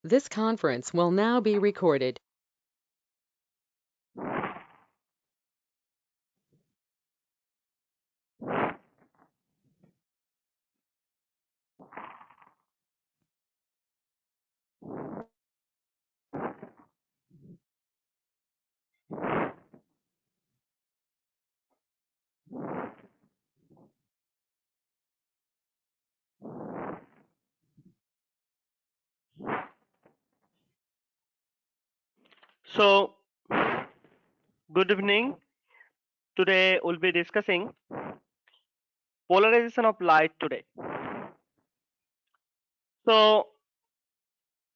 This conference will now be recorded. So, good evening. Today we'll be discussing polarization of light today. So,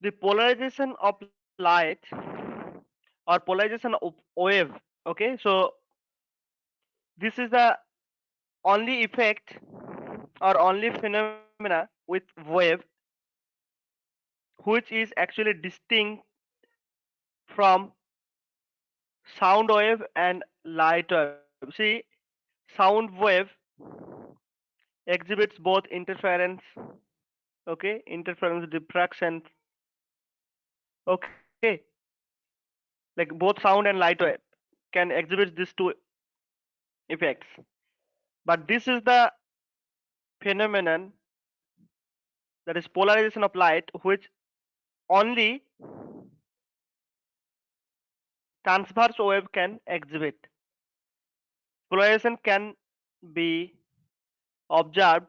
the polarization of light or polarization of wave. Okay, so this is the only effect or only phenomena with wave which is actually distinct from sound wave and light wave. See, sound wave exhibits both interference, okay, interference, diffraction, okay, like both sound and light wave can exhibit these two effects. But this is the phenomenon, that is polarization of light, which only transverse wave can exhibit. Polarization can be observed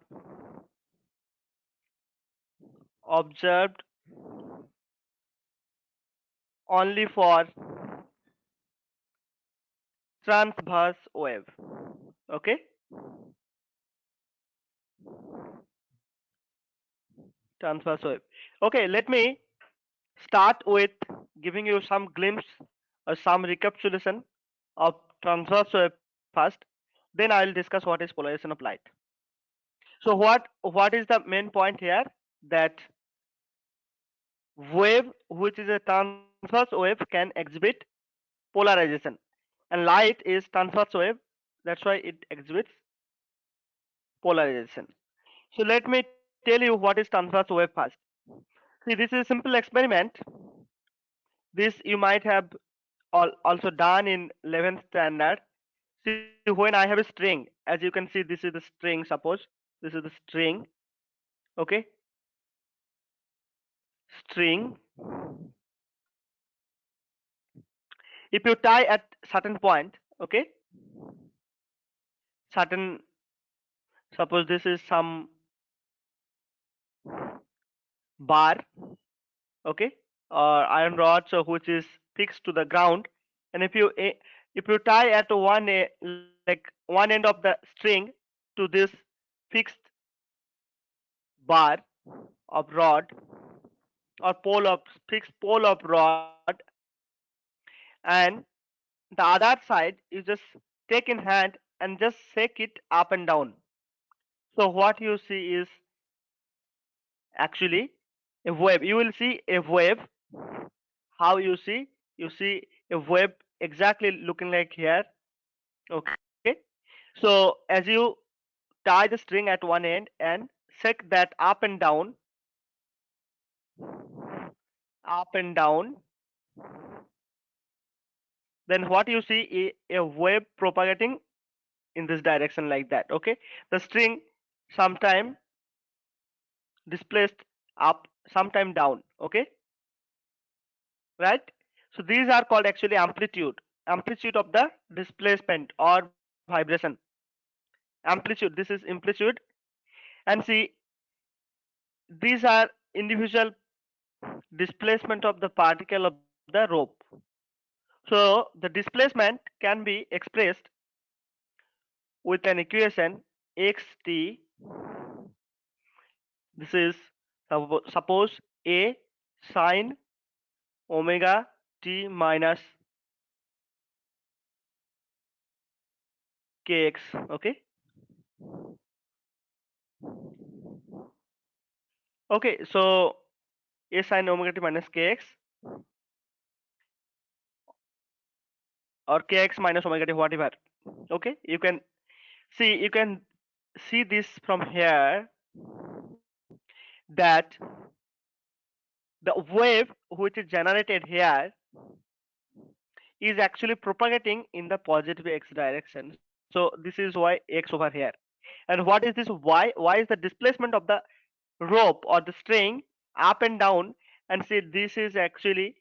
observed only for transverse wave. Okay, transverse wave. Okay, let me start with giving you some glimpse or some recapitulation of transverse wave first. Then I will discuss what is polarization of light. So what is the main point here? That wave which is a transverse wave can exhibit polarization, and light is transverse wave, that's why it exhibits polarization. So let me tell you what is transverse wave first. See, this is a simple experiment. This you might have also done in 11th standard. See, when I have a string, as you can see, this is the string. Suppose this is the string. Okay, string. If you tie at certain point, okay, certain, suppose this is some bar, okay, or iron rod, so which is fixed to the ground, and if you tie at like one end of the string to this fixed bar of rod or pole of fixed pole of rod, and the other side you just take in hand and just shake it up and down. So what you see is actually a wave. You will see a wave. How you see? You see a wave exactly looking like here. Okay. So as you tie the string at one end and shake that up and down, then what you see is a wave propagating in this direction like that. Okay. The string sometime displaced up, sometime down. Okay. Right. So these are called actually amplitude of the displacement or vibration. Amplitude, this is amplitude. And see, these are individual displacement of the particle of the rope. So the displacement can be expressed with an equation xt. This is suppose a sine omega t minus kx. Okay. Okay, so a sine omega t minus kx or kx minus omega t, whatever. Okay, you can see this from here, that the wave which is generated here is actually propagating in the positive x direction. So this is why x over here. And what is this y? Y is the displacement of the rope or the string up and down. And see, this is actually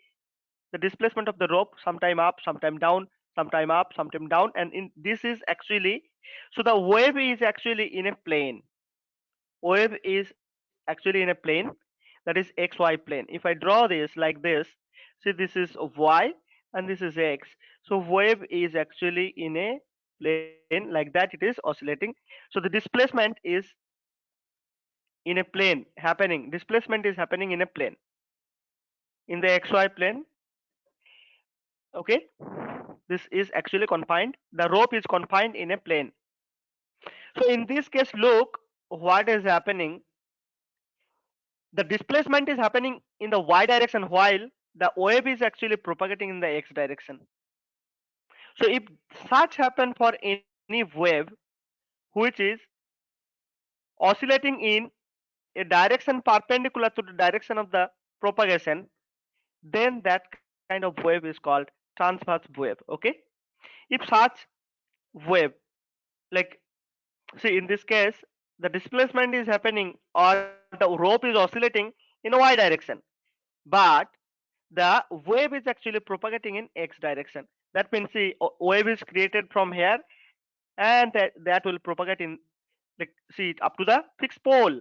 the displacement of the rope, sometime up, sometime down, sometime up, sometime down. And in this is actually, so the wave is actually in a plane. Wave is actually in a plane, that is xy plane. If I draw this like this, see, this is y and this is x. So wave is actually in a plane like that, it is oscillating. So the displacement is in a plane happening. Displacement is happening in a plane, in the xy plane. Okay, this is actually confined. The rope is confined in a plane. So in this case, look what is happening. The displacement is happening in the y direction while the wave is actually propagating in the x direction. So if such happen for any wave which is oscillating in a direction perpendicular to the direction of the propagation, then that kind of wave is called transverse wave. Okay, if such wave, like, see, in this case the displacement is happening or the rope is oscillating in a y direction, but the wave is actually propagating in x direction. That means, see, wave is created from here, and that will propagate in, like, see, up to the fixed pole,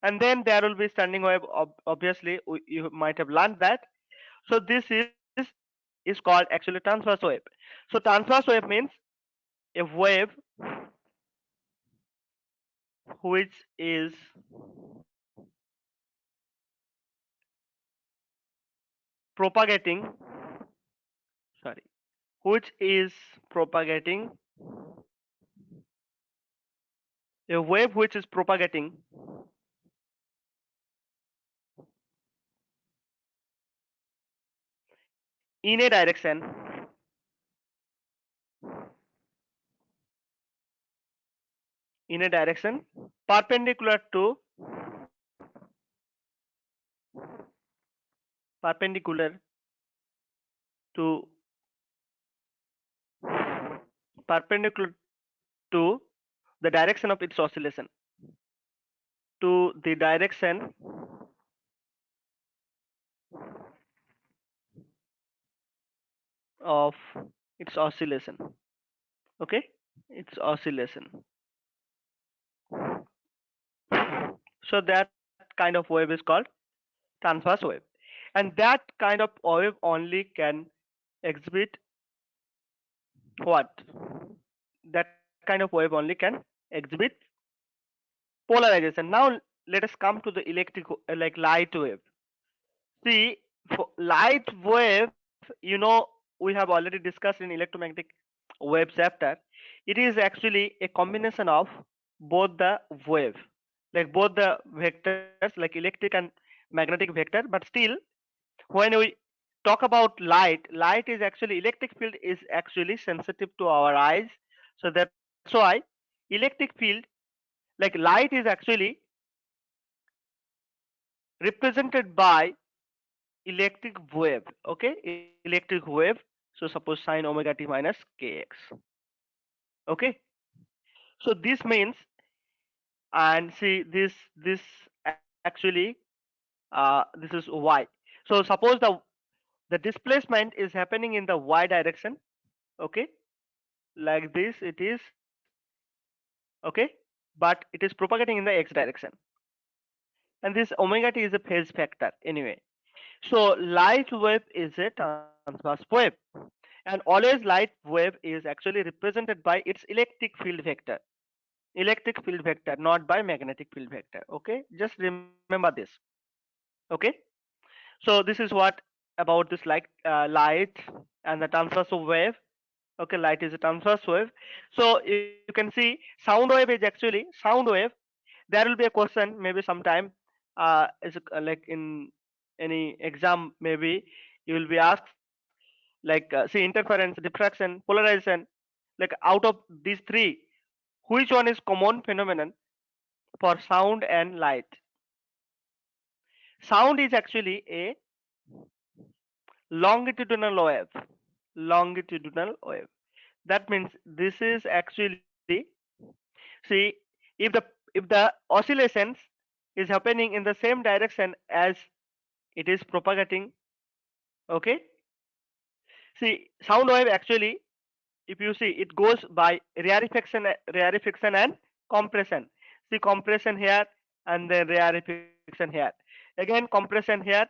and then there will be standing wave. Obviously you might have learned that. So this is called actually transverse wave. So transverse wave means a wave which is propagating, sorry, which is propagating, a wave which is propagating in a direction perpendicular to perpendicular to perpendicular to the direction of its oscillation, to the direction of its oscillation. Okay, its oscillation. So that kind of wave is called transverse wave, and that kind of wave only can exhibit what? That kind of wave only can exhibit polarization. Now let us come to the electric, like light wave. See, for light wave, we have already discussed in electromagnetic wave chapter. It is actually a combination of both the wave, like both the vectors, like electric and magnetic vector. But still, when we talk about light, light is actually, electric field is actually sensitive to our eyes. So that's why electric field, like light, is actually represented by electric wave. Okay, electric wave. So suppose sine omega t minus kx. Okay, so this means, and see, this actually, this is y. So suppose the displacement is happening in the y direction. Okay, like this it is. Okay, but it is propagating in the x direction, and this omega t is a phase factor anyway. So light wave is a transverse wave, and always light wave is actually represented by its electric field vector. Electric field vector, not by magnetic field vector. Okay, just remember this. Okay, so this is what about this light and the transverse wave. Okay, light is a transverse wave. So you can see sound wave is actually sound wave. There will be a question maybe sometime, like in any exam, maybe you will be asked, like, see, interference, diffraction, polarization, like, out of these three, which one is common phenomenon for sound and light? Sound is actually a longitudinal wave. Longitudinal wave. That means this is actually, see, if the oscillations is happening in the same direction as it is propagating, okay. See, sound wave actually, if you see, it goes by rarefaction and compression. See, compression here and then rarefaction here. Again, compression here,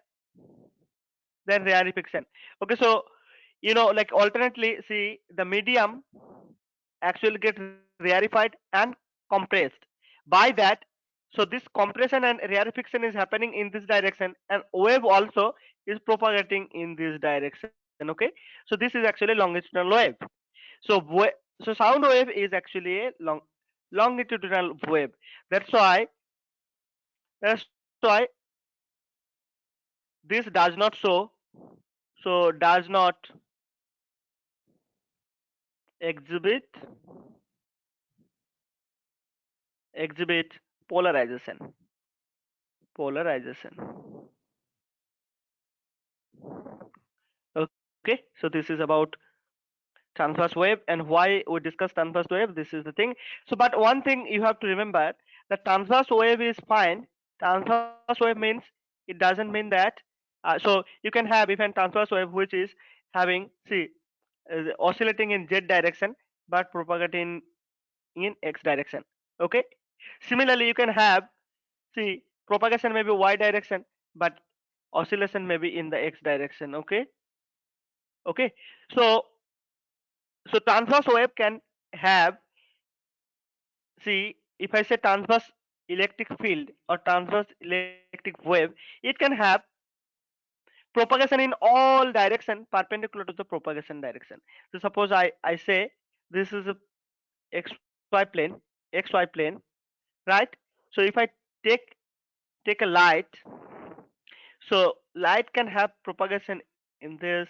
then rarefaction. Okay, so like alternately, see the medium actually get rarefied and compressed. By that, so this compression and rarefaction is happening in this direction, and wave also is propagating in this direction. Okay, so this is actually longitudinal wave. So so sound wave is actually a longitudinal wave. That's why that's why this does not show, so does not exhibit exhibit polarization. Polarization. Okay, so this is about transverse wave, and why we discuss transverse wave. This is the thing. So, but one thing you have to remember, that transverse wave is fine. Transverse wave means it doesn't mean that. So you can have even transverse wave which is having, see, oscillating in z direction but propagating in x direction. Okay. Similarly, you can have, see, propagation may be y direction, but oscillation may be in the x direction. Okay. Okay. So transverse wave can have, see, if I say transverse electric field or transverse electric wave, it can have propagation in all direction perpendicular to the propagation direction. So suppose I say this is a xy plane, right? So if I take a light, so light can have propagation in this,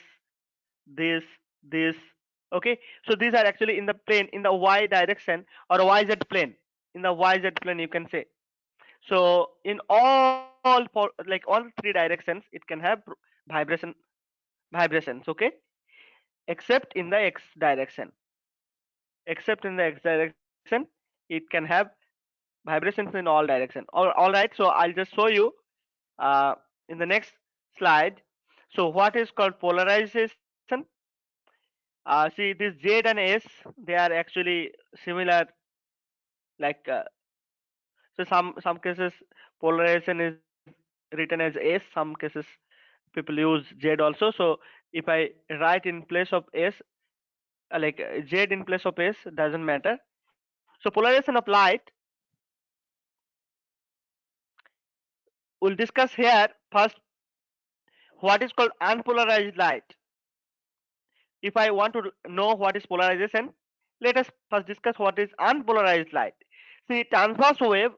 this. Okay, so these are actually in the plane, in the y direction or yz plane. In the yz plane, you can say. So in all like all three directions, it can have vibration vibrations. Okay, except in the x direction. Except in the x direction, it can have vibrations in all direction. All right. So I'll just show you uh, in the next slide. So what is called polarization? See, this Z and S, they are actually similar. Like so, some cases polarization is written as S. Some cases people use Z also. So if I write in place of S, like Z in place of S, doesn't matter. So polarization of light, we'll discuss here first what is called unpolarized light. If I want to know what is polarization, let us first discuss what is unpolarized light. See, transverse wave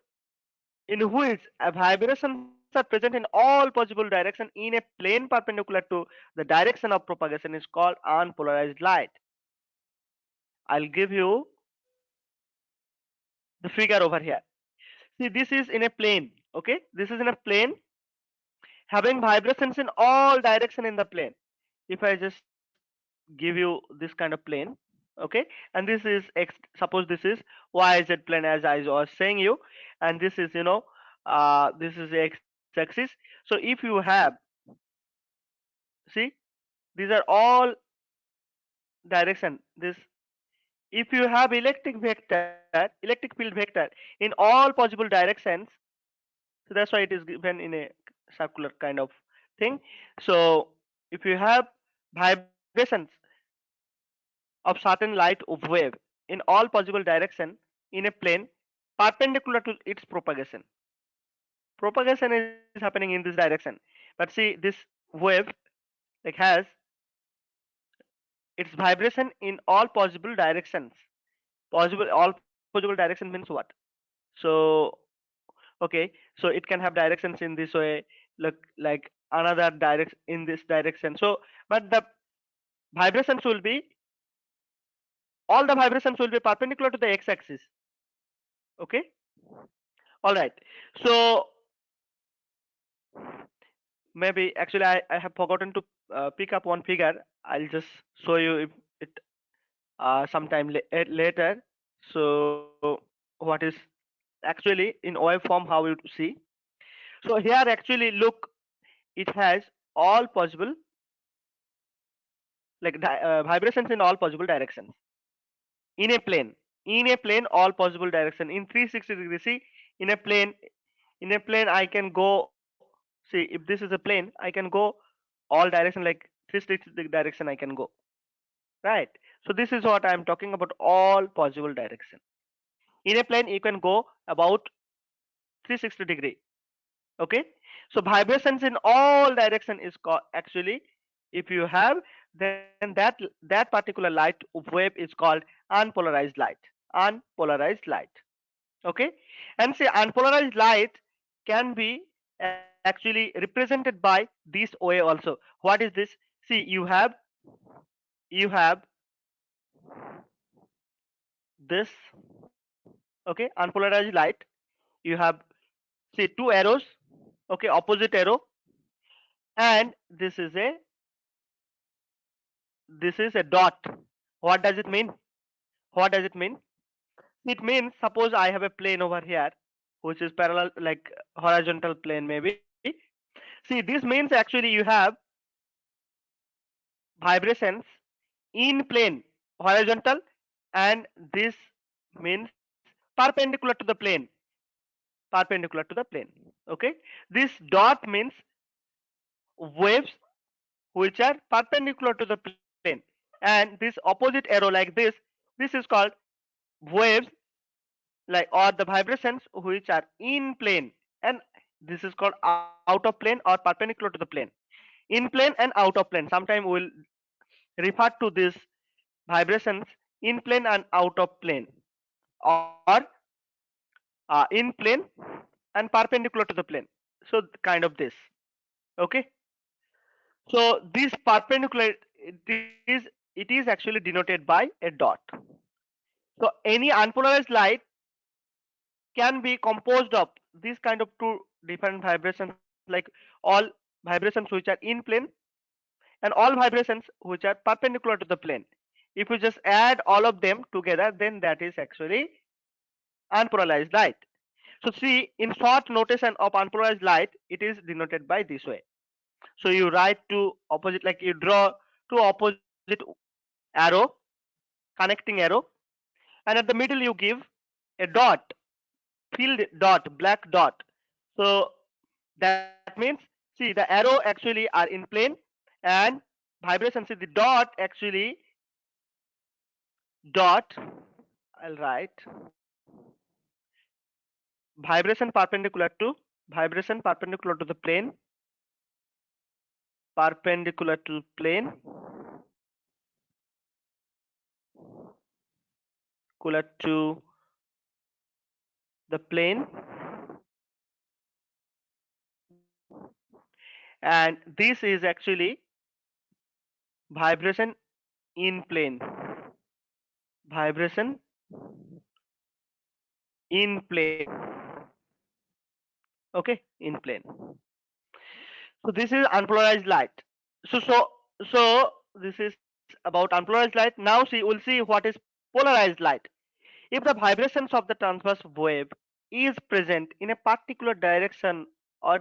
in which vibrations are present in all possible directions in a plane perpendicular to the direction of propagation is called unpolarized light. I'll give you the figure over here. See, this is in a plane. Okay, this is in a plane having vibrations in all direction in the plane. If I just give you this kind of plane, okay, and this is x, suppose this is yz plane as I was saying you, and this is this is the x-axis. So if you have, see, these are all direction. This, if you have electric field vector in all possible directions, so that's why it is given in a circular kind of thing. So if you have vibrations of certain light of wave in all possible direction in a plane perpendicular to its propagation. Propagation is happening in this direction. But see, this wave like has its vibration in all possible directions. All possible direction means what? So okay, so it can have directions in this way, look like another direct in this direction. So but the vibrations will be, all the vibrations will be perpendicular to the x-axis. Okay, all right. So maybe actually I have forgotten to pick up one figure. I'll just show you if it sometime later. So what is actually in waveform how you see. So here actually look, it has all possible like vibrations in all possible directions in a plane. In a plane, all possible direction in 360 degrees. See, in a plane, I can go. See, if this is a plane, I can go all direction like 360 direction. I can go right. So this is what I am talking about. All possible direction in a plane, you can go about 360 degree. Okay, so vibrations in all direction is called actually, if you have, then that particular light wave is called unpolarized light. Unpolarized light. Okay, and say unpolarized light can be actually represented by this way also. What is this? See, you have this. Okay, unpolarized light. You have, see, two arrows. Okay, opposite arrow, and this is a dot. What does it mean? What does it mean? It means, suppose I have a plane over here which is parallel, like horizontal plane maybe. See, this means actually you have vibrations in plane horizontal, and this means perpendicular to the plane. Perpendicular to the plane. Okay, this dot means waves which are perpendicular to the plane, and this opposite arrow like this is called waves, like, or the vibrations which are in plane, and this is called out of plane or perpendicular to the plane. In plane and out of plane, sometime we will refer to this vibrations in plane and out of plane, or in plane and perpendicular to the plane. So kind of this. Okay, so this perpendicular, it is actually denoted by a dot. So any unpolarized light can be composed of this kind of two different vibrations, like all vibrations which are in plane and all vibrations which are perpendicular to the plane. If you just add all of them together, then that is actually unpolarized light. So see, in short notation of unpolarized light, it is denoted by this way. So you write two opposite, like you draw two opposite arrow, connecting arrow, and at the middle you give a dot, filled dot, black dot. So that means, see, the arrow actually are in plane, and vibration, see, the dot actually, dot, I'll write vibration perpendicular to the plane, perpendicular to plane, perpendicular to the plane, and this is actually vibration in plane, vibration in plane. Okay, in plane. So this is unpolarized light. So this is about unpolarized light. Now see, we'll see what is polarized light. If the vibrations of the transverse wave is present in a particular direction, or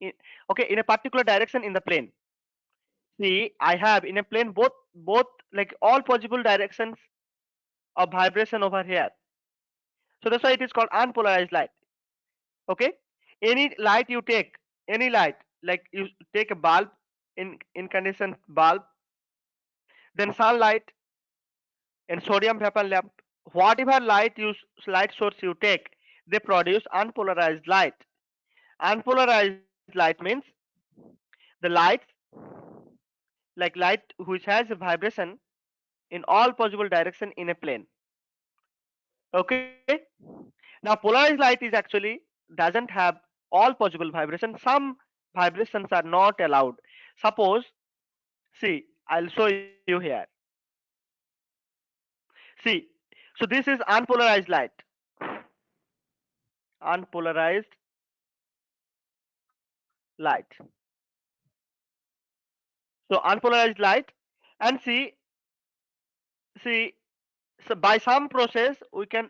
in, okay, in a particular direction in the plane. See, I have in a plane both like all possible directions of vibration over here. So that's why it is called unpolarized light. Okay, any light you take, any light, like you take a bulb, in incandescent bulb, then sunlight and sodium vapor lamp, whatever light source you take, they produce unpolarized light. Unpolarized light means the light, like light which has a vibration in all possible direction in a plane. Okay, now polarized light is actually doesn't have all possible vibrations. Some vibrations are not allowed. Suppose, see, I'll show you here. See, so this is unpolarized light. Unpolarized light. So unpolarized light, and see, so by some process we can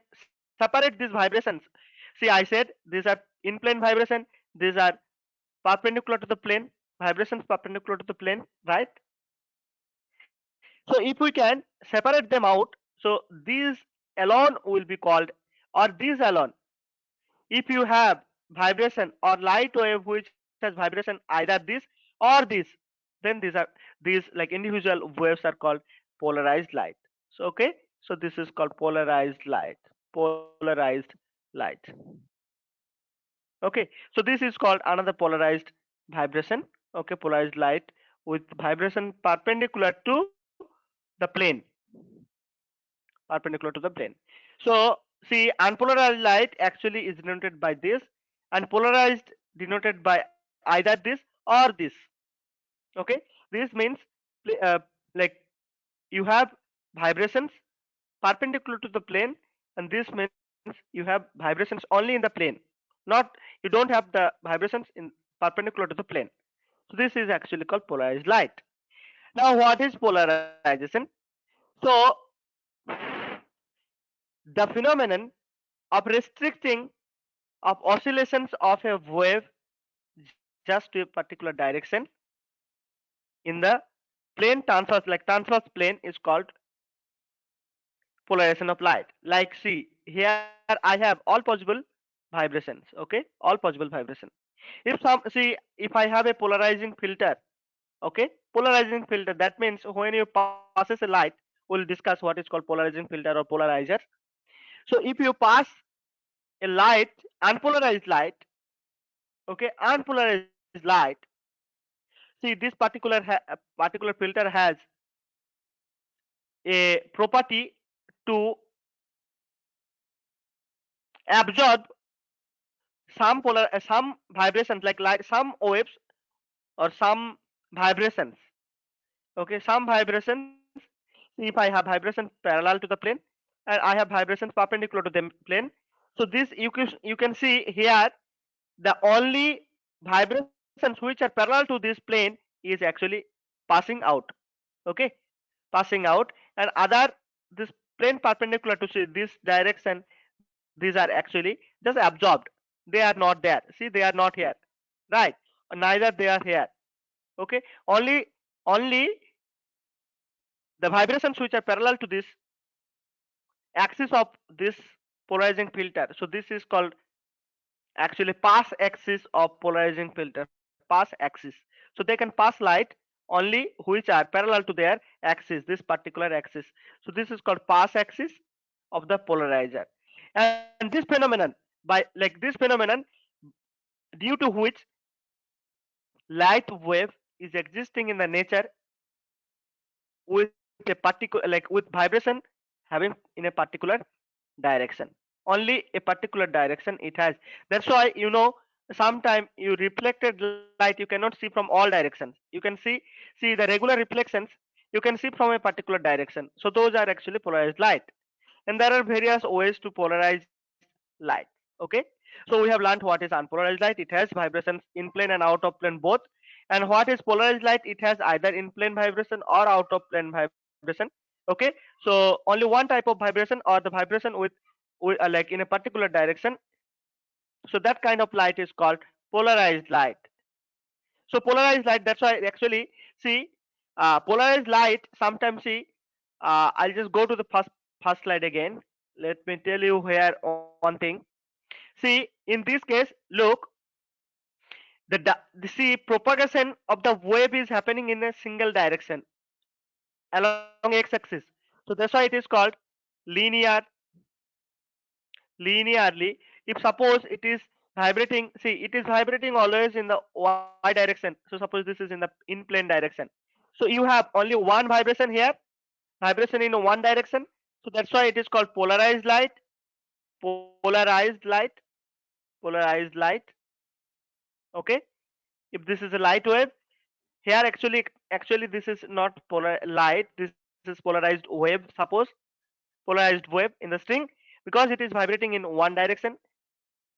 separate these vibrations. See, I said these are in plane vibration, these are perpendicular to the plane, vibrations perpendicular to the plane, right? So if we can separate them out, so these alone will be called, or these alone, if you have vibration or light wave which has vibration either this or this, then these like individual waves are called polarized light. So okay, so this is called polarized light. Polarized light. Okay, so this is called another polarized vibration. Okay, polarized light with vibration perpendicular to the plane, perpendicular to the plane. So see, unpolarized light actually is denoted by this, and polarized denoted by either this or this. Okay, this means like you have vibrations perpendicular to the plane, and this means you have vibrations only in the plane, not, you don't have the vibrations in perpendicular to the plane. So this is actually called polarized light. Now what is polarization? So the phenomenon of restricting of oscillations of a wave just to a particular direction in the plane transverse, like transverse plane, is called polarization of light. Like see, here I have all possible vibrations. Okay, all possible vibration. If some, see, if I have a polarizing filter, okay, polarizing filter, that means when you passes a light, we'll discuss what is called polarizing filter or polarizer. So if you pass a light, unpolarized light, okay, unpolarized light, see, this particular filter has a property to absorb some vibrations, like some waves or some vibrations. Okay, some vibrations. If I have vibrations parallel to the plane and I have vibrations perpendicular to the plane, so this you can see here, the only vibrations which are parallel to this plane is actually passing out. Okay, passing out, and other, this plane perpendicular to see this direction, these are actually just absorbed. They are not there. See, they are not here, right? Neither they are here. Okay, only the vibrations which are parallel to this axis of this polarizing filter. So this is called actually pass axis of polarizing filter, pass axis. So they can pass light only which are parallel to their axis, this particular axis. So this is called pass axis of the polarizer. And this phenomenon, by like this phenomenon, due to which light wave is existing in the nature with a particular, like with vibration having in a particular direction, only a particular direction it has. That's why, sometime you reflected light you cannot see from all directions. You can see the regular reflections, you can see from a particular direction. So those are actually polarized light. And there are various ways to polarize light. Okay, so we have learned what is unpolarized light. It has vibrations in plane and out of plane both. And what is polarized light? It has either in plane vibration or out of plane vibration. Okay, so only one type of vibration, or the vibration with like in a particular direction. So that kind of light is called polarized light. So polarized light, that's why actually see, polarized light sometimes see, I'll just go to the first slide again. Let me tell you here one thing. See, in this case, look, see, propagation of the wave is happening in a single direction along x-axis. So that's why it is called linear. Linearly, if suppose it is vibrating, see, it is vibrating always in the y direction. So suppose this is in the in plane direction. So you have only one vibration here, vibration in one direction. So that's why it is called polarized light. Polarized light. Polarized light. Okay, if this is a light wave, here actually this is not polar light, this is polarized wave. Suppose polarized wave in the string, because it is vibrating in one direction.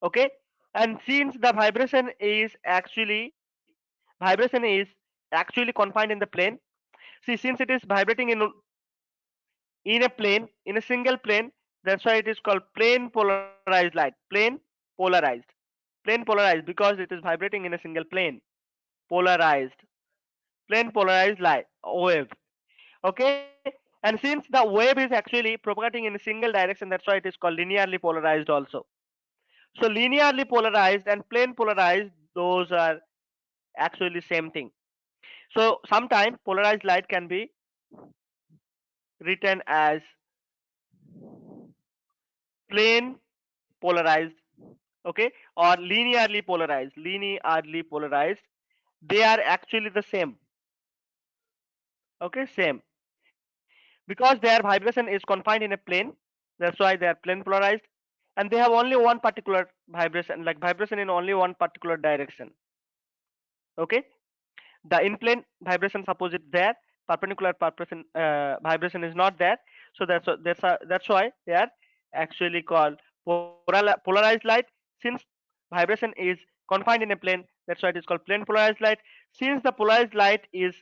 Okay, and since the vibration is actually, vibration is actually confined in the plane. See, since it is vibrating in a plane, in a single plane, that's why it is called plane polarized light. Polarized. Plane polarized because it is vibrating in a single plane. Polarized. Plane polarized light wave. Okay? And since the wave is actually propagating in a single direction, that's why it is called linearly polarized also. So linearly polarized and plane polarized, those are actually same thing. So sometimes polarized light can be written as plane polarized, okay, or linearly polarized. They are actually the same, okay, same, because their vibration is confined in a plane. That's why they are plane polarized, and they have only one particular vibration, like vibration in only one particular direction. Okay, the in plane vibration, suppose it's there, perpendicular vibration is not there. So that's why they are actually called polarized light. Since vibration is confined in a plane, that's why it is called plane polarized light. Since the polarized light is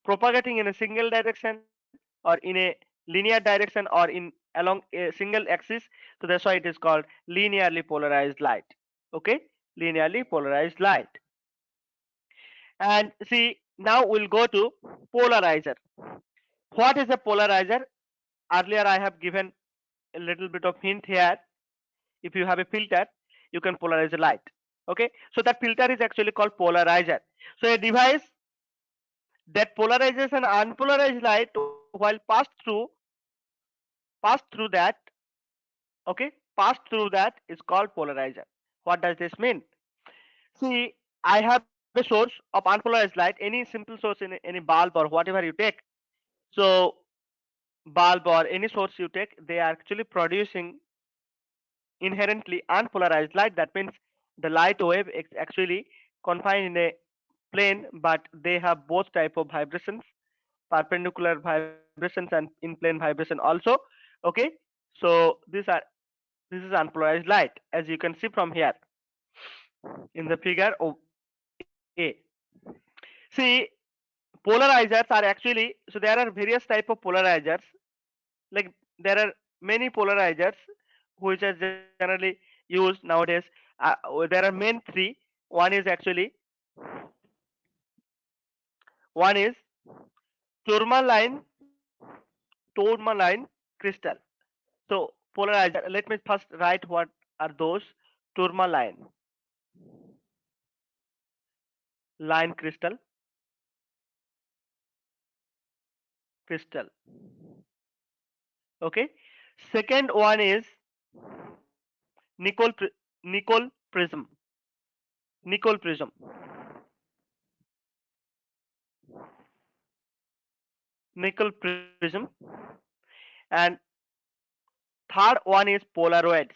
propagating in a single direction or in a linear direction or in along a single axis, so that's why it is called linearly polarized light. Okay, linearly polarized light. And see, now we'll go to polarizer. What is a polarizer? Earlier I have given a little bit of hint here. If you have a filter, you can polarize a light. Okay, so that filter is actually called polarizer. So a device that polarizes an unpolarized light while passed through that, okay, passed through that is called polarizer. What does this mean? See, I have a source of unpolarized light, any simple source in any bulb or whatever you take. So bulb or any source you take, they are actually producing inherently unpolarized light. That means the light wave is actually confined in a plane, but they have both type of vibrations, perpendicular vibrations and in plane vibration also. Okay, so this is unpolarized light, as you can see from here in the figure of A. See, polarizers are actually, so there are various type of polarizers. Like there are many polarizers which are generally used nowadays. There are main three. One is actually, one is tourmaline tourmaline crystal. So polarizer, let me first write what are those. Tourmaline line crystal. Okay, second one is nickel nickel prism. Nickel prism. Nickel prism. And third one is polaroids.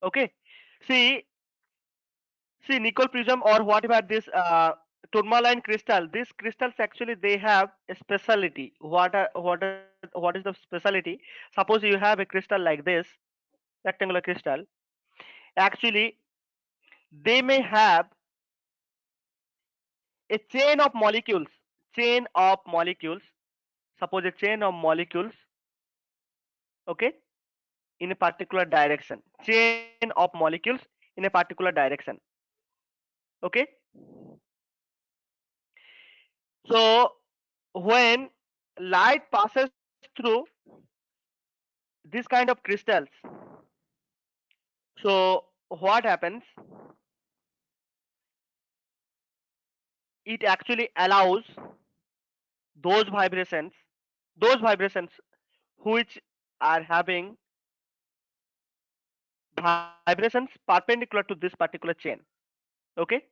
Okay, see, nickel prism or whatever this tourmaline crystal, these crystals actually they have a specialty. What is the specialty? Suppose you have a crystal like this, rectangular crystal. Actually, they may have a chain of molecules. Chain of molecules. Suppose a chain of molecules. Okay, in a particular direction. Chain of molecules in a particular direction. Okay. So when light passes through this kind of crystals, so what happens? It actually allows those vibrations, those vibrations which are having vibrations perpendicular to this particular chain. Okay.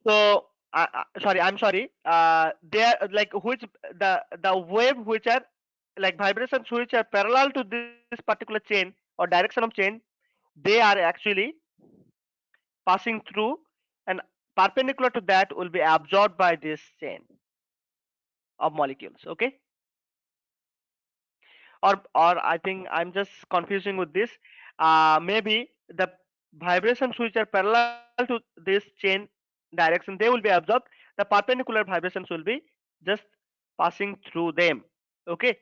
So sorry, I'm sorry. They are like which the wave which are like vibrations which are parallel to this particular chain or direction of chain, they are actually passing through, and perpendicular to that will be absorbed by this chain. of molecules. Okay, or I think I'm just confusing with this. Maybe the vibrations which are parallel to this chain direction, they will be absorbed. The perpendicular vibrations will be just passing through them. Okay,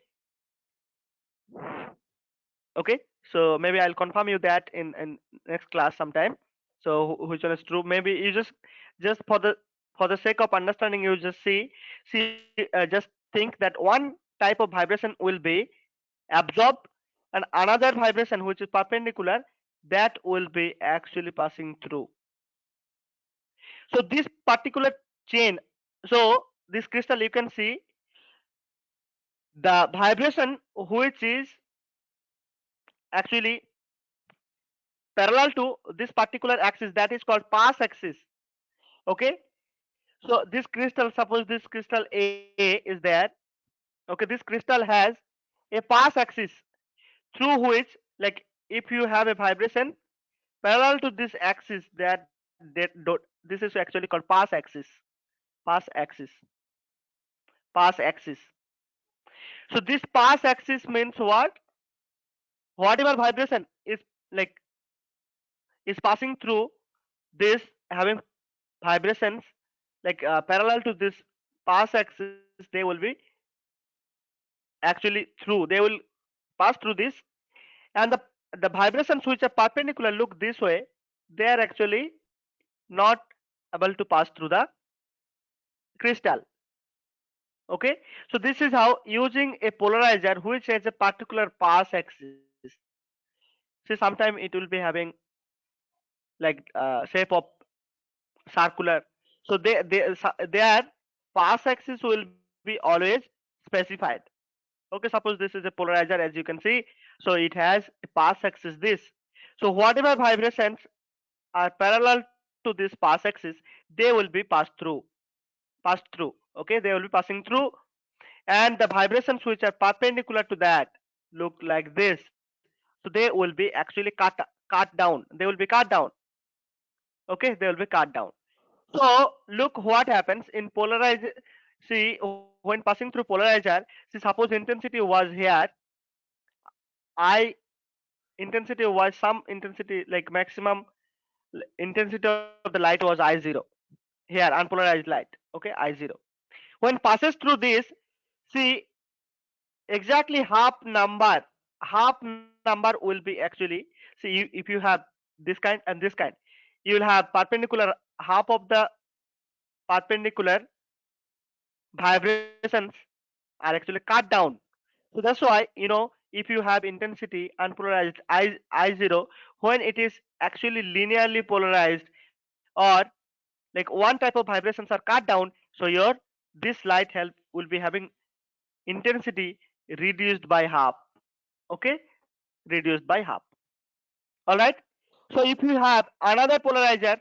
okay. So maybe I'll confirm you that in next class sometime. So which one is true? Maybe you just for the sake of understanding, you just just think that one type of vibration will be absorbed and another vibration which is perpendicular, that will be actually passing through. So this particular chain, so this crystal, you can see the vibration which is actually parallel to this particular axis, that is called pass axis. Okay, so this crystal, suppose this crystal A is there. Okay, this crystal has a pass axis through which, like, if you have a vibration parallel to this axis, this is actually called pass axis. Pass axis. Pass axis. So this pass axis means what? Whatever vibration is, like, is passing through this, having vibrations like parallel to this pass axis, they will be actually through. They will pass through this, and the vibrations which are perpendicular look this way. They are actually not able to pass through the crystal. Okay, so this is how using a polarizer which has a particular pass axis. See, sometime it will be having like shape of circular. So their pass axis will be always specified. Okay, suppose this is a polarizer, as you can see. So it has a pass axis this. So whatever vibrations are parallel to this pass axis, they will be passed through. Okay, they will be passing through, and the vibrations which are perpendicular to that look like this. So they will be actually cut down. They will be cut down. Okay, they will be cut down. So look what happens in polarizer. See, when passing through polarizer, see, suppose intensity was here, I intensity was some intensity, like maximum intensity of the light was I0 here, unpolarized light. Okay, I0. When passes through this, see, exactly half number will be actually, see, if you have this kind and this kind, you will have perpendicular, half of the perpendicular vibrations are actually cut down. So that's why, if you have intensity unpolarized I0, when it is actually linearly polarized, or like one type of vibrations are cut down, so your this light help will be having intensity reduced by half. Okay, reduced by half. All right. So if you have another polarizer,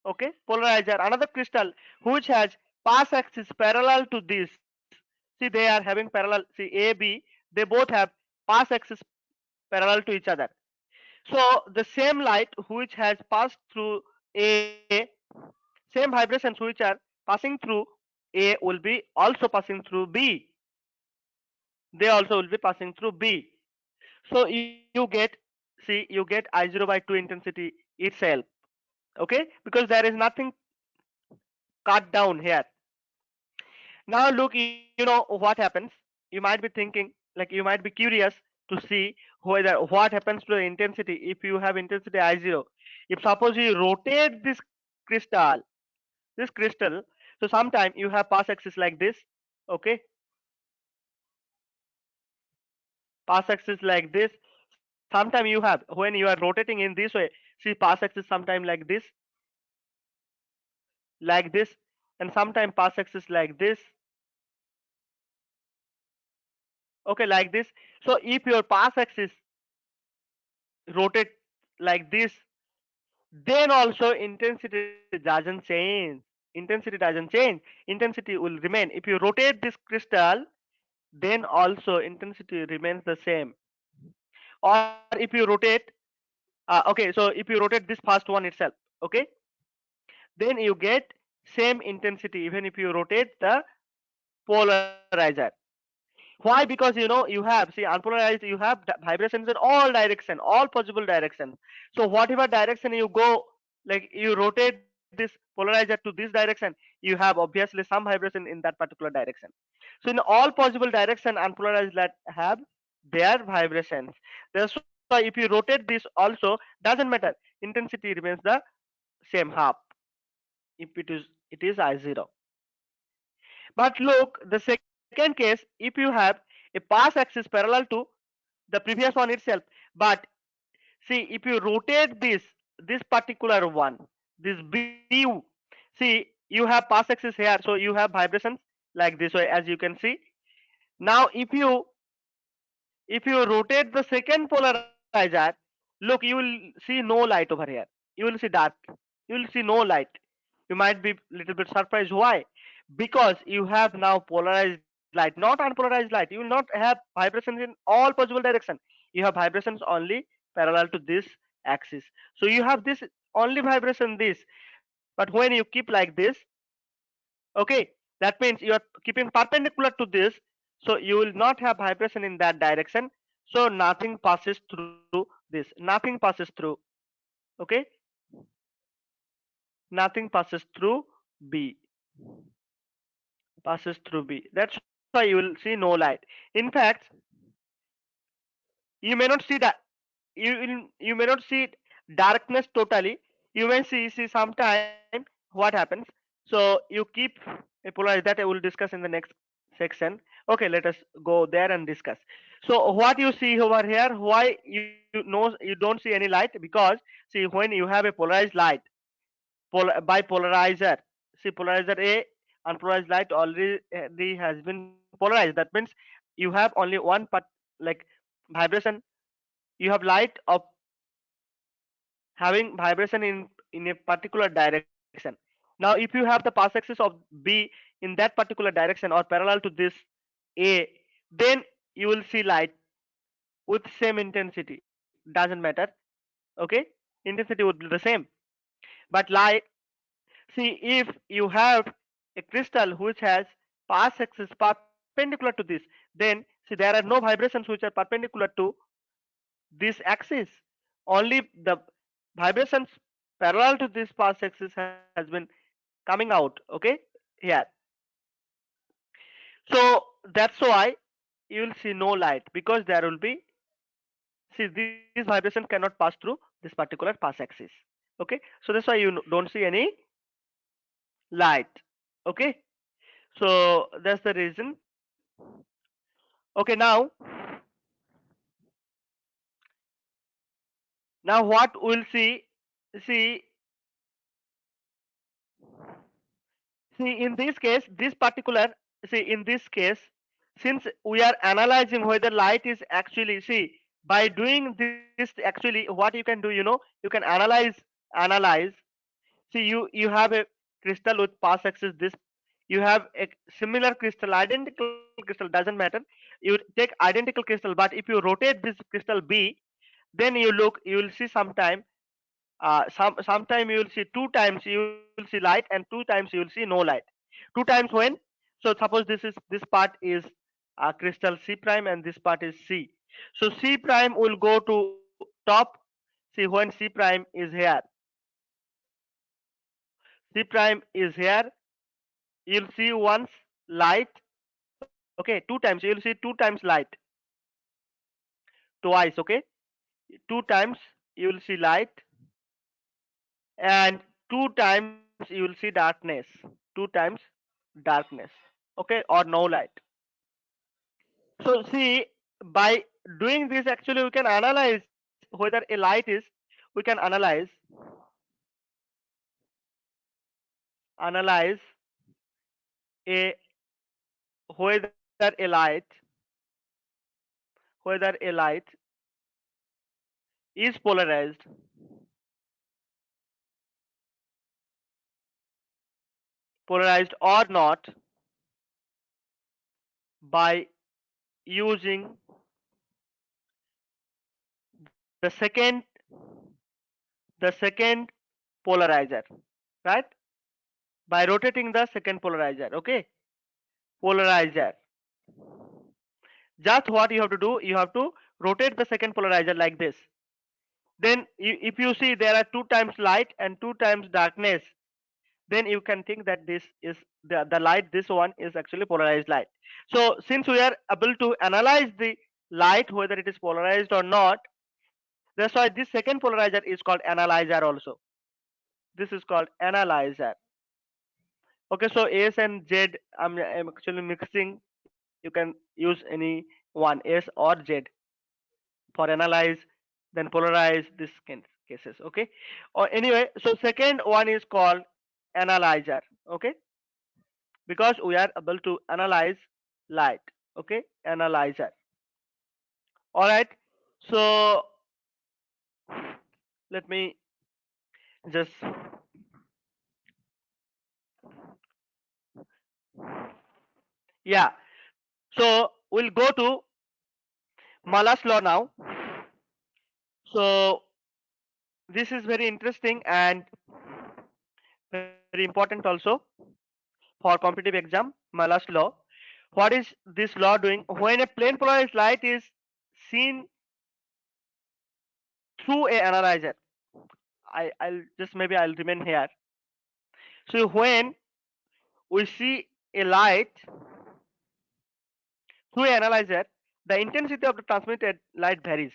okay, polarizer, another crystal which has pass axis parallel to this, see, they are having parallel, see, A, B, they both have pass axis parallel to each other. So the same light which has passed through A, same vibrations which are passing through A will be also passing through B. They also will be passing through B. So you get, see, you get I0 by 2 intensity itself. Okay, because there is nothing cut down here. Now look, what happens. You might be thinking, like, you might be curious to see whether what happens to the intensity if you have intensity I0. If suppose you rotate crystal this crystal, so sometime you have pass axis like this. Okay, pass axis like this. Sometime you have, when you are rotating in this way, see, pass axis sometime like this, and sometime pass axis like this. Okay, like this. So if your pass axis rotate like this, then also intensity doesn't change. Intensity doesn't change. Intensity will remain. If you rotate this crystal, then also intensity remains the same. Or if you rotate, okay, so if you rotate this first one itself, okay, then you get same intensity even if you rotate the polarizer. Why? Because you have, see, unpolarized, you have vibrations in all direction, all possible direction. So whatever direction you go, like you rotate this polarizer to this direction, you have obviously some vibration in that particular direction. So in all possible direction, unpolarized light have their vibrations. That's why if you rotate this also, doesn't matter, intensity remains the same, half, if it is I0. But look, the second case, if you have a pass axis parallel to the previous one itself, but see, if you rotate this particular one, this BU, see, you have pass axis here, so you have vibrations like this way, as you can see. Now if you rotate the second polarizer, look, you will see no light over here. You will see dark. You will see no light. You might be little bit surprised. Why? Because you have now polarized light, not unpolarized light. You will not have vibrations in all possible direction. You have vibrations only parallel to this axis. So you have this only vibration this. But when you keep like this, okay, that means you are keeping perpendicular to this, so you will not have vibration in that direction. So nothing passes through this. Nothing passes through. Okay, nothing passes through B. Passes through B. That's why you will see no light. In fact, you may not see that. You may not see darkness totally. You may see sometime what happens. So you keep a polarized, that I will discuss in the next section. Okay, let us go there and discuss. So what you see over here, why you don't see any light? Because see, when you have a polarized light, by polarizer, see, polarizer A, unpolarized light already has been polarized. That means you have only one part, like vibration. You have light of having vibration in a particular direction. Now if you have the path axis of B in that particular direction or parallel to this A, then you will see light with same intensity. Doesn't matter. Okay, intensity would be the same. But light, see, if you have a crystal which has path axis perpendicular to this, then see, there are no vibrations which are perpendicular to this axis. Only the vibrations parallel to this path axis has been coming out. Okay, here. So that's why you will see no light, because there will be, see, this vibration cannot pass through this particular path axis. Okay, so that's why you don't see any light. Okay, so that's the reason. Okay, now what we'll see see in this case, this particular, see, in this case, since we are analyzing whether light is actually, see, by doing this, actually what you can do, you can analyze. See, you have a crystal with pass axis this, you have a similar crystal, identical crystal, doesn't matter. You take identical crystal, but if you rotate this crystal B, then you look, you will see sometime, sometime you will see two times you will see light, and two times you will see no light. Two times when? So suppose this part is crystal C prime and this part is C. So C prime will go to top. See, when C prime is here, C prime is here, you'll see once light. Okay, two times, you'll see two times light, twice. Okay, two times you will see light, and two times you will see darkness. Two times darkness. Okay, or no light. So see, by doing this, actually we can analyze whether a light is, we can analyze a, whether a light, whether a light is polarized or not, by using the second polarizer, right? By rotating the second polarizer. Okay, polarizer. Just what you have to do, you have to rotate the second polarizer like this. Then if you see there are 2 times light and 2 times darkness, then you can think that this is the light, this one is actually polarized light. So since we are able to analyze the light whether it is polarized or not, that's why this second polarizer is called analyzer also. This is called analyzer. Okay, so S and Z, I'm actually mixing. You can use any one, S or Z, for analyze, then polarize, this kind of cases. Okay, or anyway, so second one is called analyzer. Okay, because we are able to analyze light. Okay, analyzer. All right, so let me just, yeah, so we'll go to Malas law now. So this is very interesting and very important also for competitive exam. Malas law. What is this law doing? When a plane polarized light is seen through a analyzer, I'll just, maybe I'll remain here. So when we see a light through an analyzer, the intensity of the transmitted light varies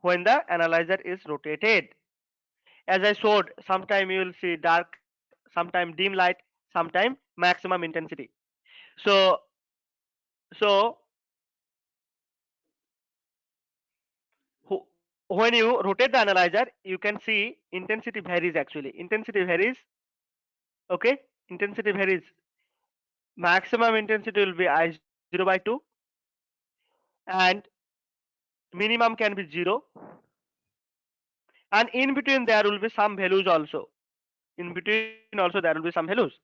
when the analyzer is rotated. As I showed, sometime you will see dark, sometime dim light, sometime maximum intensity. So so when you rotate the analyzer, you can see intensity varies actually. Intensity varies, okay? Intensity varies. Maximum intensity will be I0 by 2 and minimum can be 0, and in between there will be some values also. In between also there will be some values.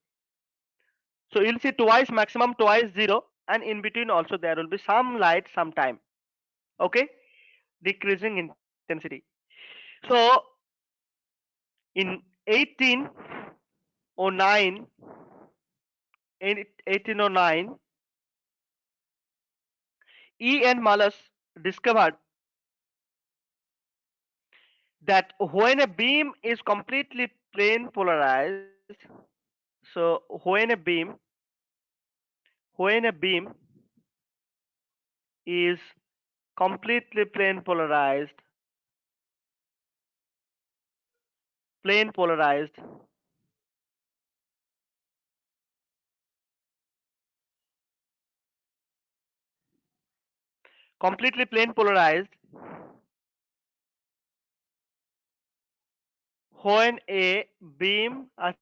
So you'll see twice maximum, twice 0, and in between also there will be some light sometime. Okay? Decreasing intensity. So in 1809, in 1809, E. and Malus discovered that when a beam is completely plane polarized, so when a beam is completely plane polarized, completely plane polarized, when a beam, let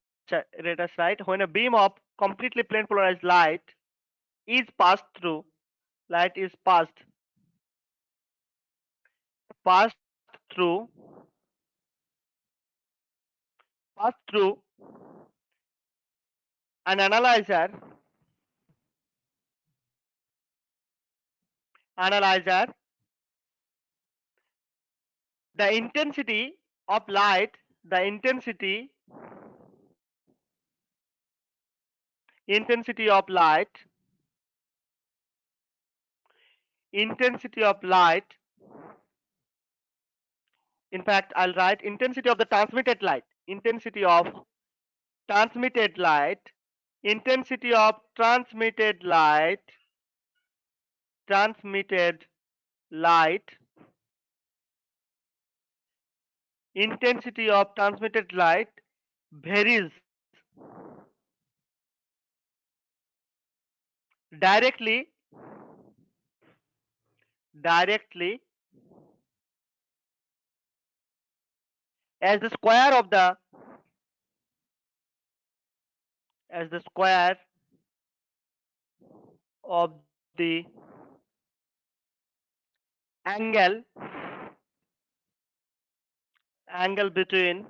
us write, when a beam of completely plane polarized light is passed through, light is passed through, passed through an analyzer, the intensity of light, the intensity of light, intensity of light, in fact I'll write intensity of the transmitted light, intensity of transmitted light, intensity of transmitted light, transmitted light, intensity of transmitted light varies directly directly as the square of the as the square of the angle angle between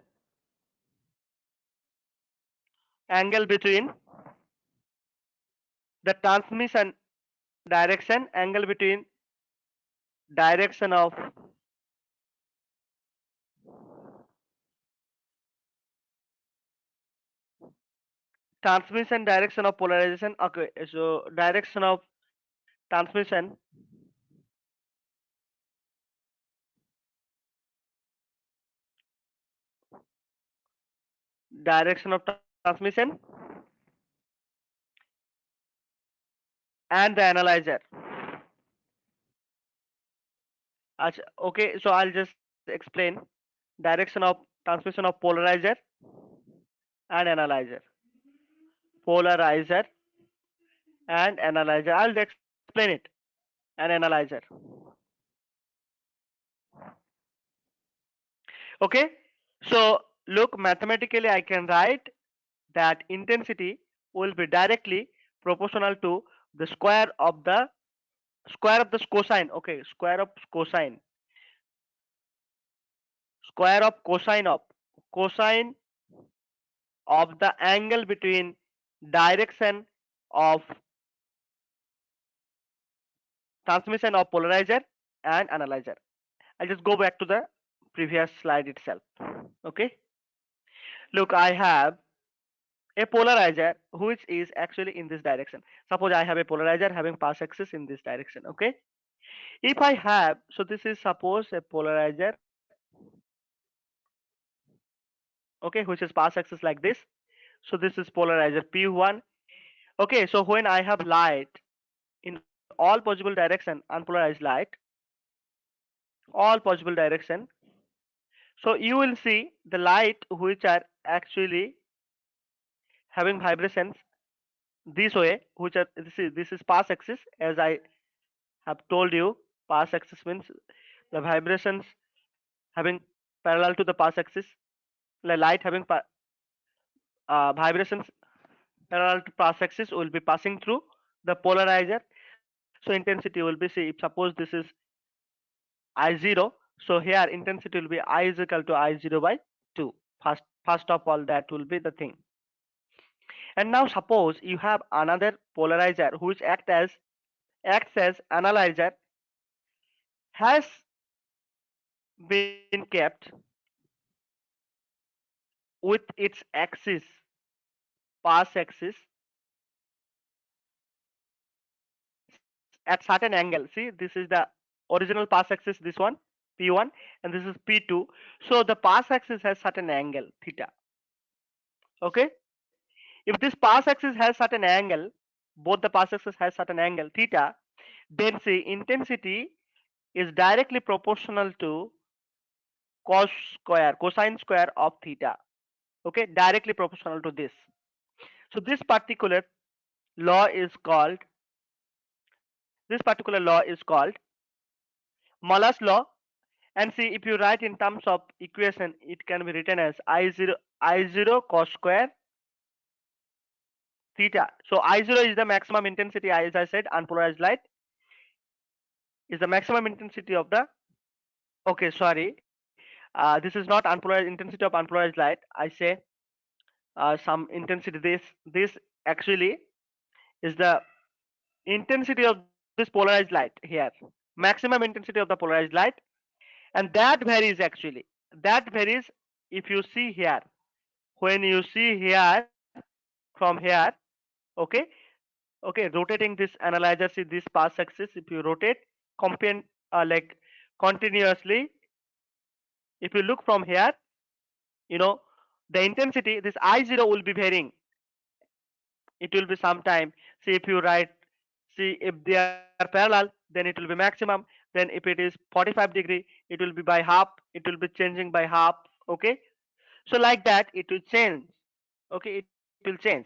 angle between the transmission direction, angle between direction of transmission direction of polarization. Okay, so direction of transmission, direction of transmission and the analyzer. Okay, so I'll just explain direction of transmission of polarizer and analyzer. Polarizer and analyzer. I'll explain it. And analyzer. Okay, so look, mathematically I can write that intensity will be directly proportional to the square of the cosine. Okay, square of cosine of the angle between direction of transmission of polarizer and analyzer. I'll just go back to the previous slide itself. Okay, look, I have a polarizer which is actually in this direction. Suppose I have a polarizer having path axis in this direction. Okay, if I have, so this is suppose a polarizer, okay, which is path axis like this. So this is polarizer P1. Okay, so when I have light in all possible direction, unpolarized light, all possible direction, so you will see the light which are actually having vibrations this way, which are this is path axis. As I have told you, path axis means the vibrations having parallel to the path axis, the light having vibrations parallel to path axis will be passing through the polarizer. So intensity will be, see, if suppose this is I0, so here intensity will be I is equal to I0 by 2. First of all, that will be the thing. And now suppose you have another polarizer which acts as analyzer, has been kept with its axis, path axis, at certain angle. See, this is the original path axis, this one P1, and this is P2. So the path axis has certain angle theta. Okay, if this path axis has certain angle, both the path axis has certain angle theta, then see intensity is directly proportional to cosine square of theta. Okay, directly proportional to this. So law is called this particular law is called Malus law. And see, if you write in terms of equation, it can be written as I0 cos square theta. So I0 is the maximum intensity, as I said, unpolarized light is the maximum intensity of the, okay, sorry, this is not unpolarized intensity of unpolarized light. I say some intensity, this actually is the intensity of this polarized light here, maximum intensity of the polarized light. And that varies actually, that varies. If you see here, when you see here, from here, okay, okay, rotating this analyzer, see this path axis, if you rotate compare like continuously, if you look from here, you know, the intensity, this I0 will be varying. It will be sometime, see, if you write, see, if they are parallel, then it will be maximum. Then if it is 45-degree, it will be by half, it will be changing by half. Okay, so like that it will change. Okay, it will change.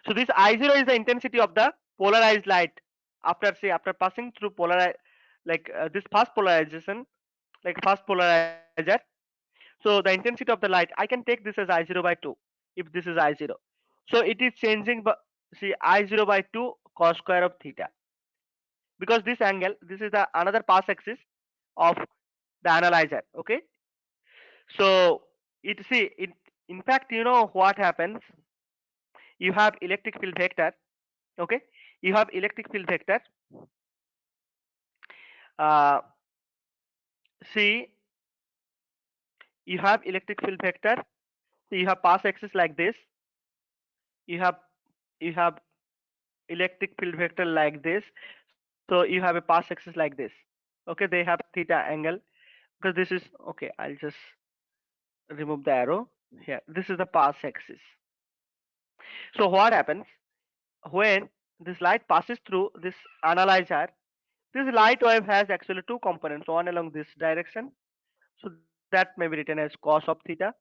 So this I0 is the intensity of the polarized light after, say, after passing through this fast polarization, like fast polarizer. So the intensity of the light, I can take this as I0 by 2 if this is I0. So it is changing, but see, I0 by 2 cos square of theta, because this angle, this is the another path axis of the analyzer. Okay, so it, see it, in fact, you know what happens, you have electric field vector. Okay, you have electric field vector, uh, see, you have electric field vector, so you have path axis like this, you have you have electric field vector like this. So you have a path axis like this. Okay, they have theta angle because this is okay. I'll just remove the arrow here. This is the path axis. So what happens when this light passes through this analyzer? This light wave has actually two components, one along this direction, so that may be written as cos of theta.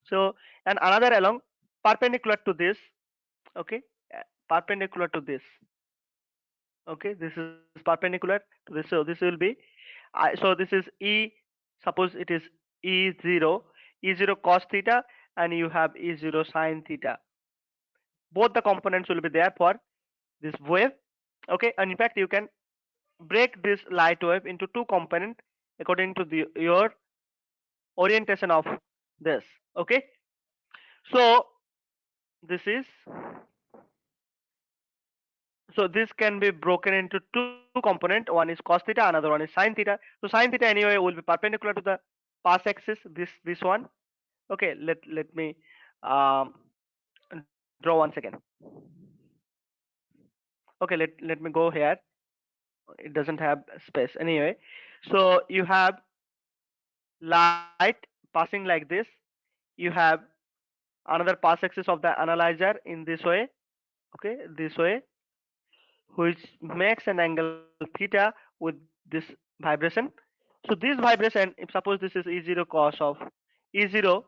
So and another along perpendicular to this, okay, perpendicular to this. Okay, this is perpendicular to this, so this will be so this is E. Suppose it is E0, E0 cos theta, and you have E0 sin theta. Both the components will be there for this wave. Okay, and in fact you can break this light wave into two components according to your orientation of this. Okay, so this is so this can be broken into two components. One is cos theta, another one is sin theta. So sin theta anyway will be perpendicular to the path axis, this one. Okay, let me um, draw one second. Okay, let me go here. It doesn't have space anyway. So you have light passing like this. You have another path axis of the analyzer in this way. Okay, this way, which makes an angle theta with this vibration. So this vibration, if suppose this is E0 cos of E0,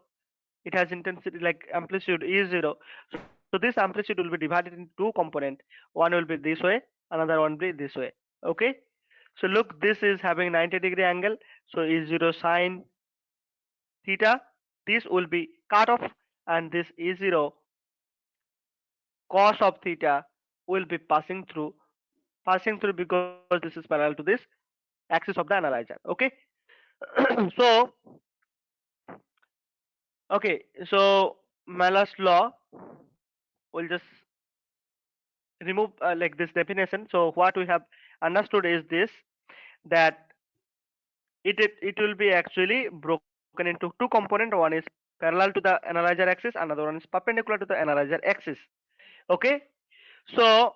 it has intensity like amplitude E0. So this amplitude will be divided into two components. One will be this way, another one will be this way. Okay. So look, this is having 90-degree angle. So E0 sine theta, this will be cut off, and this E0 cos of theta will be passing through because this is parallel to this axis of the analyzer. Okay. So okay, so Malus law will just remove like this definition. So what we have understood is this, that it will be actually broken into two components. One is parallel to the analyzer axis, another one is perpendicular to the analyzer axis. Okay, so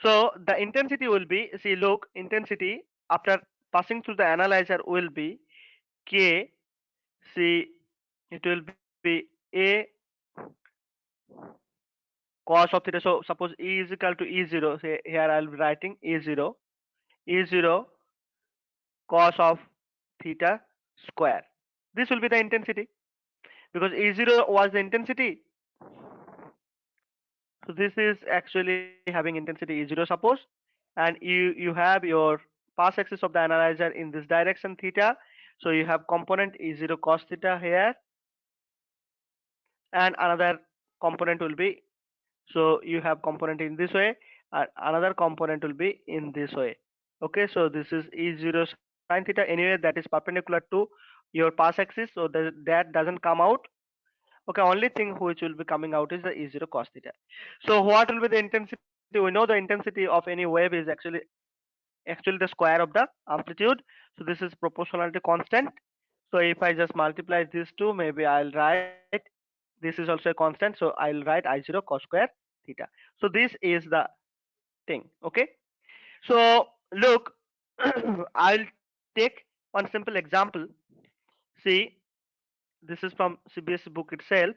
so the intensity will be, see, look, intensity after passing through the analyzer will be K. See, it will be A cos of theta. So suppose E is equal to E0. Say here I'll be writing E0, E0 cos of theta square. This will be the intensity because E0 was the intensity. So this is actually having intensity E0 suppose, and you have your path axis of the analyzer in this direction theta. So you have component E0 cos theta here, and another component will be, so you have component in this way, and another component will be in this way. Okay, so this is E0 sin theta anyway, that is perpendicular to your path axis, so that doesn't come out. Okay, only thing which will be coming out is the E0 cos theta. So what will be the intensity? We know the intensity of any wave is actually the square of the amplitude. So this is proportionality constant. So if I just multiply these two, maybe I'll write this is also a constant. So I'll write I0 cos square theta. So this is the thing. Okay. So look, I'll take one simple example. See, this is from CBSE book itself.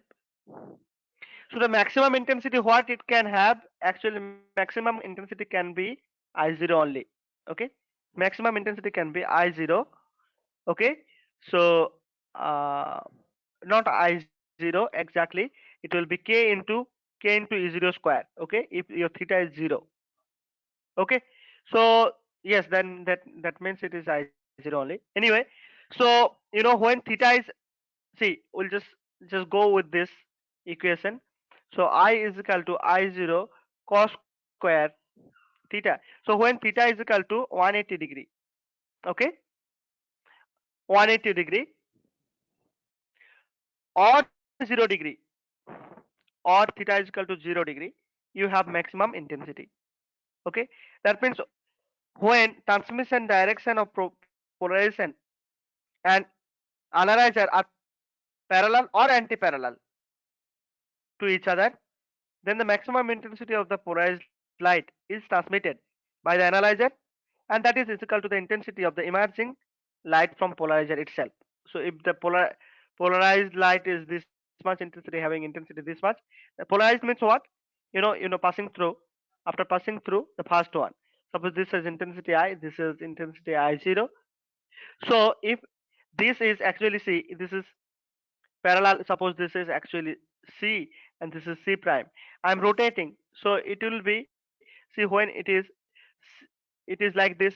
So the maximum intensity what it can have, actually maximum intensity can be I0 only. Okay, maximum intensity can be I0. Okay, so uh, not I0 exactly, it will be k into E0 square. Okay, if your theta is 0. Okay, so yes, then that means it is I0 only. Anyway, so when theta is, see, we'll just go with this equation. So I is equal to I0 cos square theta. So when theta is equal to 180 degree, okay, 180 degree or 0 degree, or theta is equal to 0 degree, you have maximum intensity. Okay, that means when transmission direction of polarization and analyzer are parallel or anti-parallel to each other, then the maximum intensity of the polarized light is transmitted by the analyzer, and that is equal to the intensity of the emerging light from polarizer itself. So if the polarized light is this much intensity, having intensity this much, polarized means what? Passing through. After passing through the first one, suppose this is intensity I, this is intensity I0. So if this is actually C, this is parallel, suppose this is actually C and this is C prime, I'm rotating, so it will be, see, when it is like this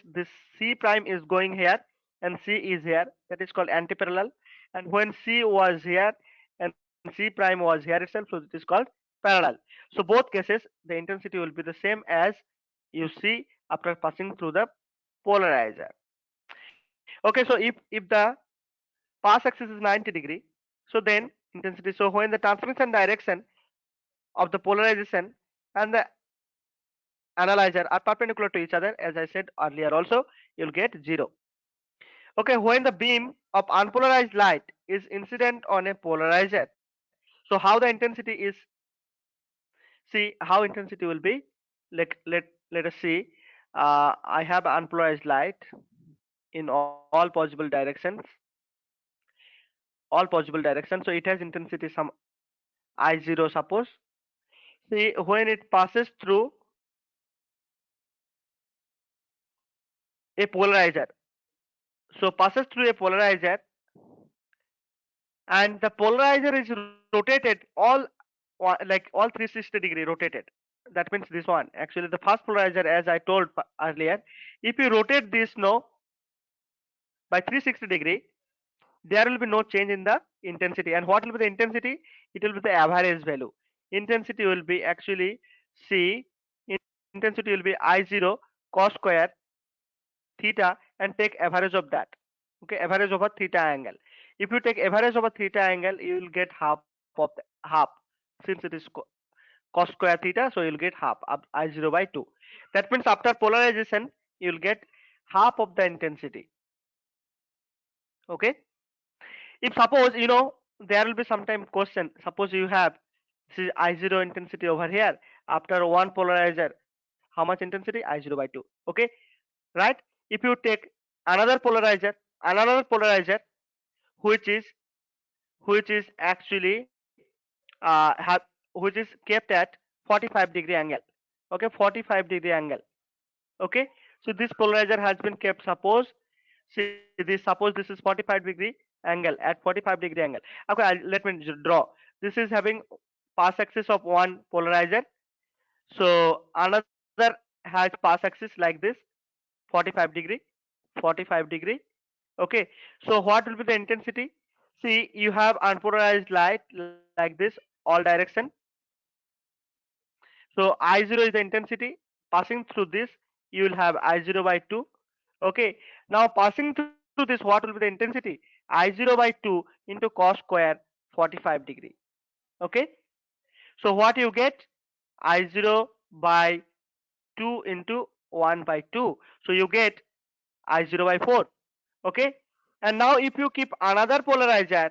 C prime is going here and C is here, that is called anti-parallel. And when C was here and C prime was here itself, so it is called parallel. So both cases the intensity will be the same as you see after passing through the polarizer. Okay, so if the pass axis is 90 degree, so then intensity, so when the transmission direction of the polarization and the analyzer are perpendicular to each other, as I said earlier also, you'll get 0. Okay, when the beam of unpolarized light is incident on a polarizer, so how the intensity is, see how intensity will be, like let us see. I have unpolarized light in all possible directions, so it has intensity some I0, suppose. See, when it passes through a polarizer, so passes through a polarizer, and the polarizer is rotated like all 360 degree rotated. That means this one, actually the first polarizer, as I told earlier, if you rotate this now by 360 degree, there will be no change in the intensity. And what will be the intensity? It will be the average value. Intensity will be actually C, intensity will be I0 cos square theta, and take average of that. Okay, average over theta angle. If you take average over theta angle, you will get half of the half, since it is cos square theta, so you'll get half I0 by 2. That means after polarization you'll get half of the intensity. Okay, if suppose there will be sometime question, suppose you have this is I0 intensity over here, after one polarizer, how much intensity? I0 by 2. Okay, right? If you take another polarizer, another polarizer, which is actually have which is kept at 45 degree angle. Okay, 45 degree angle. Okay, so this polarizer has been kept, suppose, see this, suppose this is 45 degree angle, at 45 degree angle. Okay, let me draw. This is having pass axis of one polarizer, so another has pass axis like this, 45 degree, 45 degree. Okay, so what will be the intensity? See, you have unpolarized light like this, all direction. So I0 is the intensity. Passing through this, you will have I0 by 2. Okay, now passing through this, what will be the intensity? I0 by 2 into cos square 45 degree. Okay, so what you get? I0 by 2 into 1 by 2. So you get I0 by 4. Okay, and now if you keep another polarizer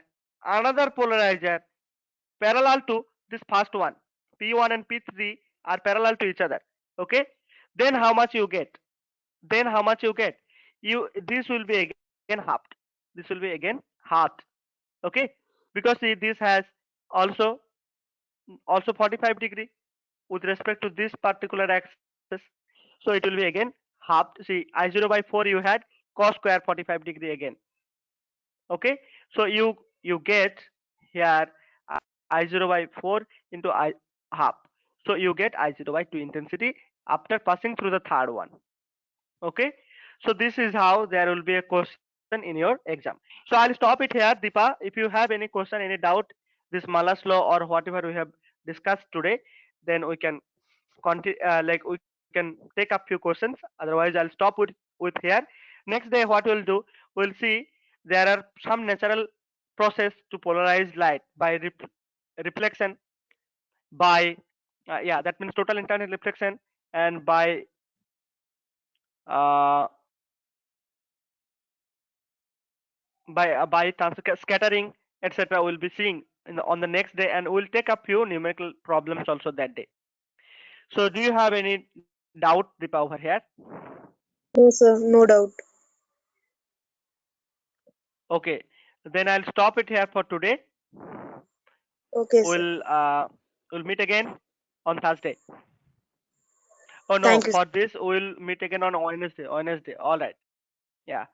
parallel to this first one, P1 and P3 are parallel to each other. Okay, then how much you get? Then how much you get? You, this will be again halved. This will be again halved. Okay, because see, this has also 45 degree with respect to this particular axis, so it will be again halved. See, I0 by 4 you had cos square 45 degree again. Okay, so you get here I0 by 4 into I half, so you get I0 by 2 intensity after passing through the third one. Okay, so this is how there will be a question in your exam. So I'll stop it here, Deepa. If you have any question, any doubt, this Malas law or whatever we have discussed today, then we can continue, like we can take up few questions. Otherwise I'll stop with here. Next day what we'll do, we'll see there are some natural process to polarize light by reflection, by yeah, that means total internal reflection, and uh, by scattering, etc. We'll be seeing on the next day, and we'll take a few numerical problems also that day. So do you have any doubt, Deepa, over here? No, sir, no doubt. Okay, then I'll stop it here for today. Okay, sir. We'll meet again on Thursday. Oh no, Thank you. for this we'll meet again on Wednesday. Wednesday. All right. Yeah.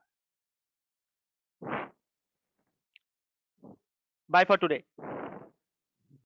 Bye for today.